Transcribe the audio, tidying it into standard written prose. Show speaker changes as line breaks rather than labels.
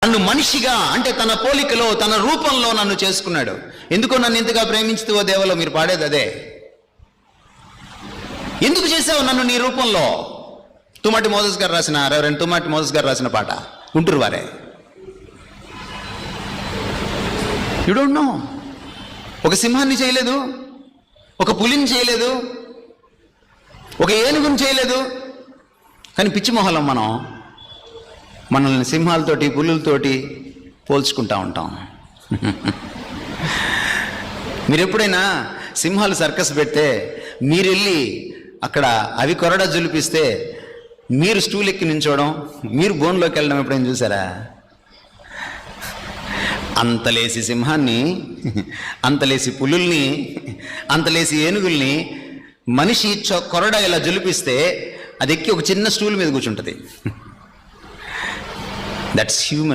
నన్ను మనిషిగా అంటే తన పోలికలో తన రూపంలో నన్ను చేసుకున్నాడు. ఎందుకో నన్ను ఇంతగా ప్రేమించుతూ దేవలో మీరు పాడేది అదే. ఎందుకు చేసావు నన్ను నీ రూపంలో? తుమ్మటి మోసెస్ గారు రాసిన రెవరెండ్ తుమ్మటి మోసెస్ గారు రాసిన పాట, గుంటూరు వారే. You don't know. ఒక సింహాన్ని చేయలేదు, ఒక పులిని చేయలేదు, ఒక ఏనుగుని చేయలేదు. కానీ పిచ్చి మొహలం మనల్ని సింహాలతోటి పులులతోటి పోల్చుకుంటా ఉంటాం. మీరు ఎప్పుడైనా సింహాలు సర్కస్ పెడితే మీరు వెళ్ళి అక్కడ అవి కొరడా జులిపిస్తే మీరు స్టూల్ ఎక్కి నించోవడం, మీరు బోన్లోకి వెళ్ళడం ఎప్పుడైనా చూసారా? అంతలేసి సింహాన్ని, అంతలేసి పులుల్ని, అంతలేసి ఏనుగుల్ని మనిషి కొరడా ఇలా జులిపిస్తే అది ఎక్కి ఒక చిన్న స్టూల్ మీద కూర్చుంటుంది. That's human.